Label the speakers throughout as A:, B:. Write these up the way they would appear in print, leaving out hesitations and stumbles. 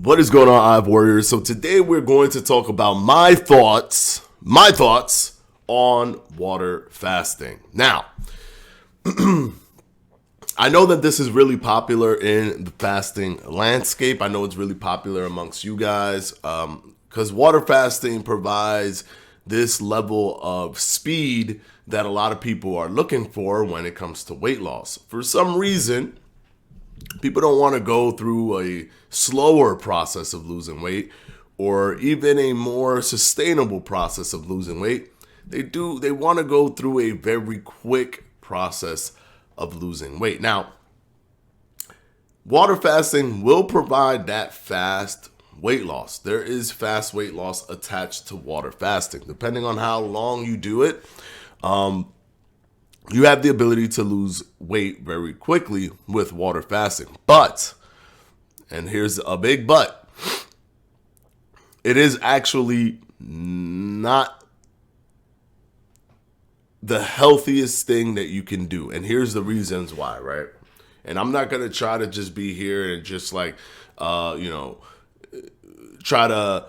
A: What is going on, Hive Warriors? So today we're going to talk about my thoughts on water fasting. Now, I know that this is really popular in the fasting landscape. I know it's really popular amongst you guys because water fasting provides this level of speed that a lot of people are looking for when it comes to weight loss. For some reason, people don't want to go through a slower process of losing weight or even a more sustainable process of losing weight. They want to go through a very quick process of losing weight. Now, water fasting will provide that fast weight loss. There is fast weight loss attached to water fasting. Depending on how long you do it, you have the ability to lose weight very quickly with water fasting. But, and here's a big but, it is actually not the healthiest thing that you can do. And here's the reasons why, right? And I'm not going to try to just be here and just like, try to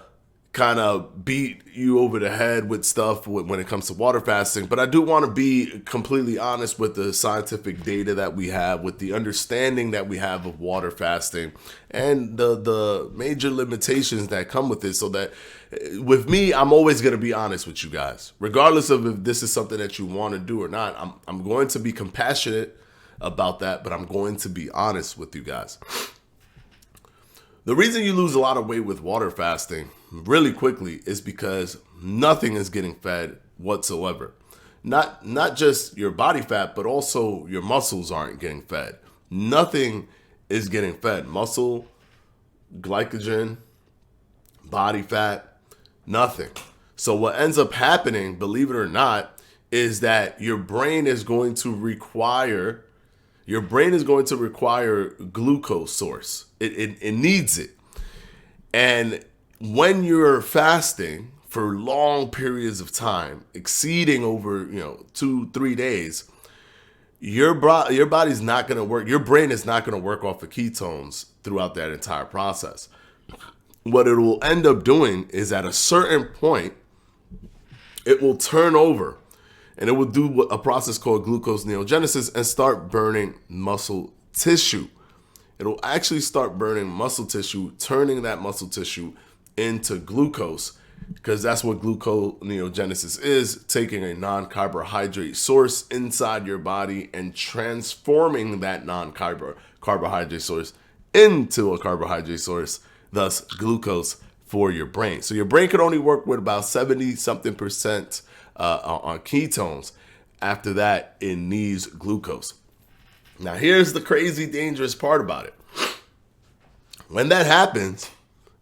A: kind of beat you over the head with stuff when it comes to water fasting. But I do want to be completely honest with the scientific data that we have, with the understanding that we have of water fasting and the major limitations that come with it, so that with me, I'm always going to be honest with you guys, regardless of if this is something that you want to do or not. I'm going to be compassionate about that, but I'm going to be honest with you guys. The reason you lose a lot of weight with water fasting really quickly is because nothing is getting fed whatsoever. Not just your body fat, but also your muscles aren't getting fed. Nothing is getting fed. Muscle, glycogen, body fat, nothing. So what ends up happening, believe it or not, is that your brain is going to require glucose source. It needs it. And when you're fasting for long periods of time, exceeding over 2-3 days, your body's not going to work. Your brain is not going to work off of ketones throughout that entire process. What it will end up doing is at a certain point, it will turn over. And it will do a process called glucose neogenesis and start burning muscle tissue. It'll actually start burning muscle tissue, turning that muscle tissue into glucose, because that's what glucose neogenesis is, taking a non-carbohydrate source inside your body and transforming that non-carbohydrate source into a carbohydrate source, thus glucose for your brain. So your brain can only work with about 70-something% on ketones. After that, it needs glucose. Now, here's the crazy dangerous part about it. When that happens,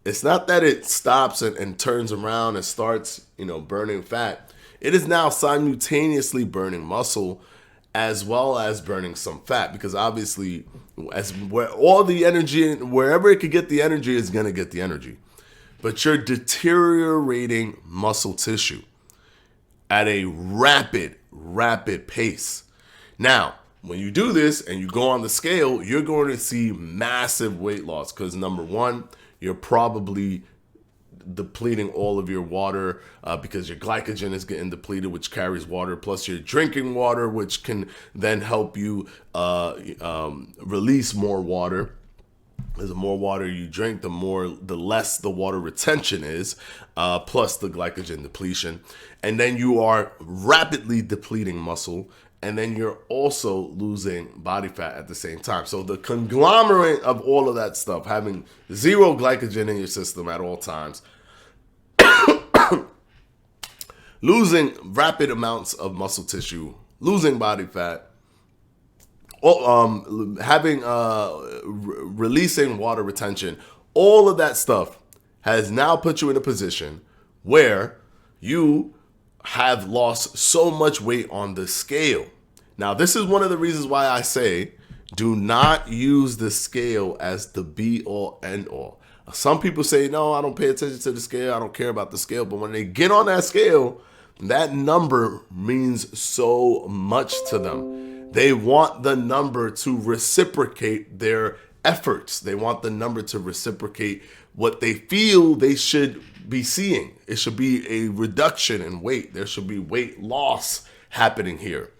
A: it's not that it stops and turns around and starts, burning fat. It is now simultaneously burning muscle as well as burning some fat, because obviously, where all the energy, wherever it could get the energy, is going to get the energy. But you're deteriorating muscle tissue at a rapid pace. Now, when you do this and you go on the scale, you're going to see massive weight loss because, number one, you're probably depleting all of your water because your glycogen is getting depleted, which carries water, plus you're drinking water, which can then help you release more water. As the more water you drink, the less the water retention is, plus the glycogen depletion. And then you are rapidly depleting muscle, and then you're also losing body fat at the same time. So the conglomerate of all of that stuff, having zero glycogen in your system at all times, losing rapid amounts of muscle tissue, losing body fat, releasing water retention, all of that stuff has now put you in a position where you have lost so much weight on the scale. Now, this is one of the reasons why I say do not use the scale as the be-all, end-all. Some people say, no, I don't pay attention to the scale. I don't care about the scale. But when they get on that scale, that number means so much to them. They want the number to reciprocate their efforts. They want the number to reciprocate what they feel they should be seeing. It should be a reduction in weight. There should be weight loss happening here.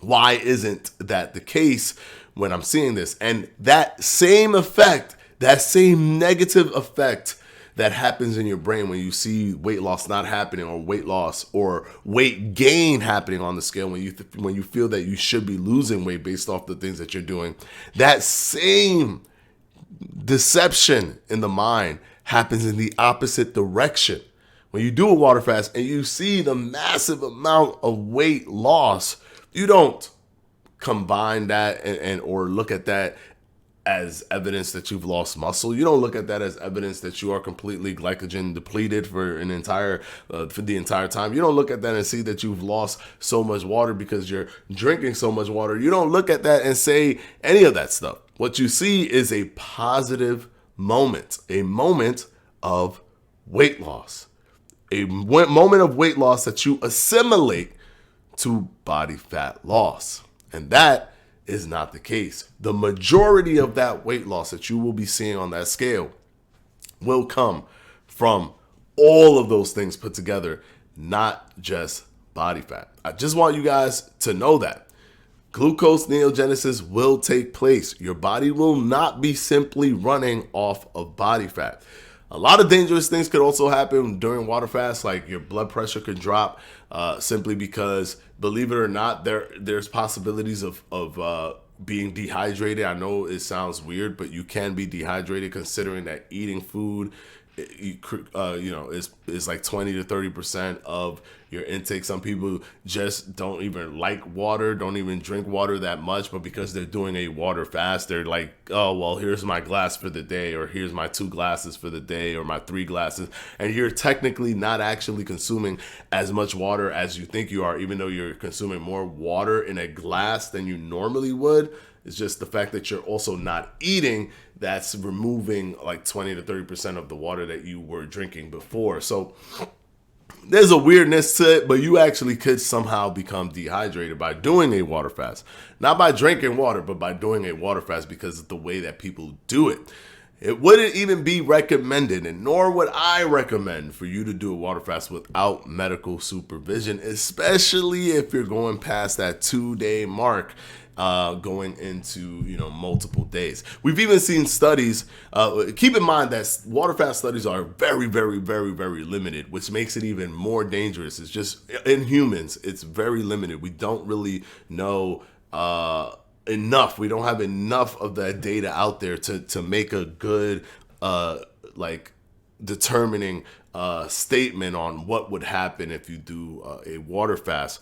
A: Why isn't that the case when I'm seeing this? And that same effect, that same negative effect that happens in your brain when you see weight loss not happening, or weight loss or weight gain happening on the scale, when you feel that you should be losing weight based off the things that you're doing, that same deception in the mind happens in the opposite direction. When you do a water fast and you see the massive amount of weight loss, you don't combine that and or look at that as evidence that you've lost muscle. You don't look at that as evidence that you are completely glycogen depleted for the entire time. You don't look at that and see that you've lost so much water because you're drinking so much water. You don't look at that and say any of that stuff. What you see is a positive moment, a moment of weight loss, a moment of weight loss that you assimilate to body fat loss. And that is not the case. The majority of that weight loss that you will be seeing on that scale will come from all of those things put together, not just body fat. I just want you guys to know that glucose neogenesis will take place. Your body will not be simply running off of body fat. A lot of dangerous things could also happen during water fast, like your blood pressure could drop simply because, believe it or not, there's possibilities of being dehydrated. I know it sounds weird, but you can be dehydrated, considering that eating food is like 20 to 30% of your intake. Some people just don't even like water, don't even drink water that much, but because they're doing a water fast, they're like, oh, well, here's my glass for the day, or here's my 2 glasses for the day, or my 3 glasses. And you're technically not actually consuming as much water as you think you are, even though you're consuming more water in a glass than you normally would. It's just the fact that you're also not eating that's removing like 20 to 30% of the water that you were drinking before. So there's a weirdness to it, but you actually could somehow become dehydrated by doing a water fast. Not by drinking water, but by doing a water fast, because of the way that people do it. It wouldn't even be recommended, and nor would I recommend, for you to do a water fast without medical supervision, especially if you're going past that 2-day mark, going into multiple days. We've even seen studies. Keep in mind that water fast studies are very, very, very, very limited, which makes it even more dangerous. It's just in humans, it's very limited. We don't really know enough. We don't have enough of that data out there to make a good determining statement on what would happen if you do a water fast.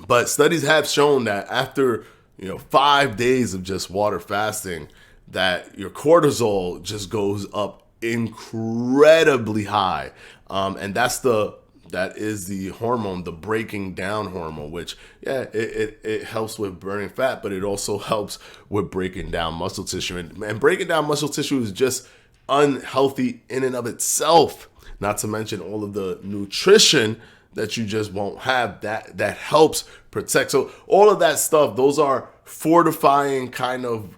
A: But studies have shown that after 5 days of just water fasting, that your cortisol just goes up incredibly high, and that is the hormone, the breaking down hormone, which it helps with burning fat, but it also helps with breaking down muscle tissue, and breaking down muscle tissue is just unhealthy in and of itself. Not to mention all of the nutrition that you just won't have that helps protect. So all of that stuff, those are fortifying kind of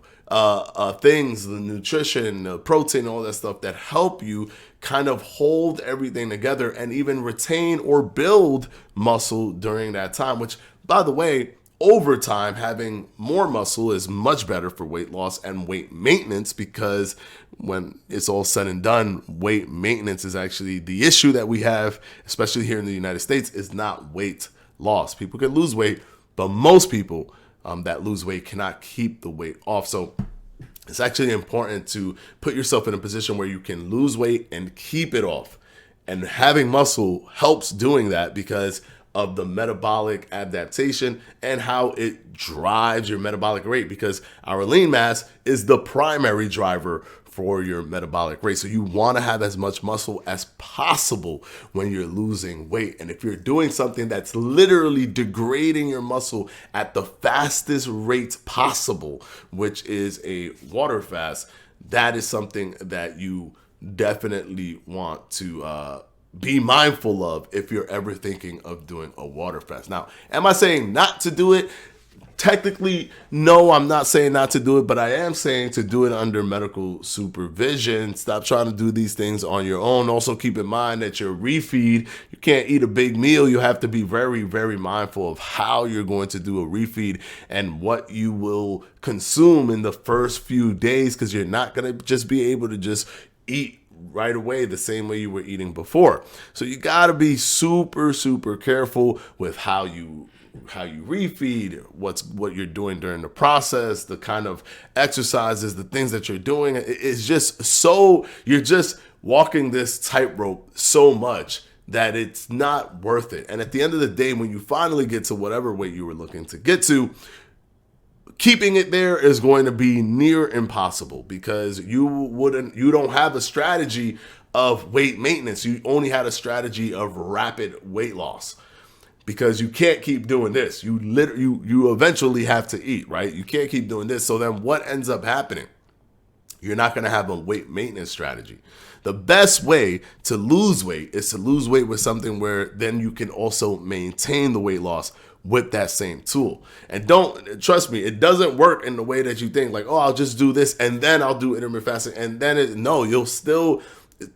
A: things, the nutrition, the protein, all that stuff that help you kind of hold everything together and even retain or build muscle during that time, which, by the way, over time, having more muscle is much better for weight loss and weight maintenance, because when it's all said and done, weight maintenance is actually the issue that we have, especially here in the United States, is not weight loss. People can lose weight, but most people that lose weight cannot keep the weight off. So it's actually important to put yourself in a position where you can lose weight and keep it off. And having muscle helps doing that because of the metabolic adaptation and how it drives your metabolic rate, because our lean mass is the primary driver for your metabolic rate. So you want to have as much muscle as possible when you're losing weight. And if you're doing something that's literally degrading your muscle at the fastest rate possible, which is a water fast, that is something that you definitely want to be mindful of if you're ever thinking of doing a water fast. Now, am I saying not to do it? technically, no, I'm not saying not to do it, but I am saying to do it under medical supervision. Stop trying to do these things on your own. Also, keep in mind that your refeed, you can't eat a big meal. You have to be very, very mindful of how you're going to do a refeed and what you will consume in the first few days, because you're not going to just be able to just eat right away the same way you were eating before. So you got to be super, super careful with how you refeed, what you're doing during the process, the kind of exercises, the things that you're doing. It's just so, you're just walking this tightrope so much that it's not worth it. And at the end of the day, when you finally get to whatever weight you were looking to get to, keeping it there is going to be near impossible, because you don't have a strategy of weight maintenance. You only had a strategy of rapid weight loss, because you can't keep doing this. You eventually have to eat, right? You can't keep doing this. So then what ends up happening? You're not going to have a weight maintenance strategy. The best way to lose weight is to lose weight with something where then you can also maintain the weight loss with that same tool. And don't, trust me, it doesn't work in the way that you think, like, oh, I'll just do this and then I'll do intermittent fasting, and then you'll still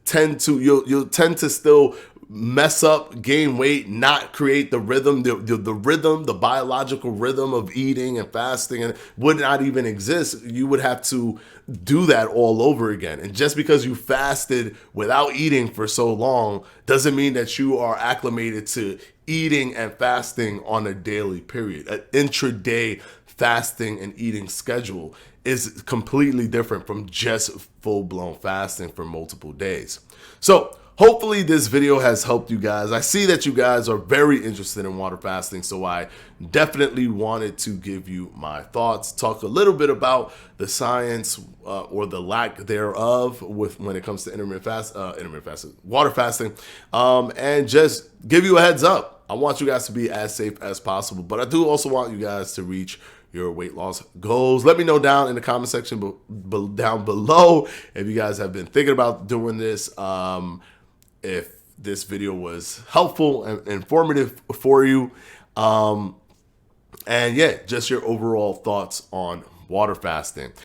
A: tend to still mess up, gain weight, not create the rhythm, the biological rhythm of eating and fasting, and would not even exist. You would have to do that all over again. And just because you fasted without eating for so long doesn't mean that you are acclimated to eating and fasting on a daily period. An intraday fasting and eating schedule is completely different from just full-blown fasting for multiple days. So hopefully this video has helped you guys. I see that you guys are very interested in water fasting, so I definitely wanted to give you my thoughts, talk a little bit about the science or the lack thereof when it comes to water fasting, and just give you a heads up. I want you guys to be as safe as possible, but I do also want you guys to reach your weight loss goals. Let me know down in the comment section down below if you guys have been thinking about doing this. If this video was helpful and informative for you, and yeah, just your overall thoughts on water fasting.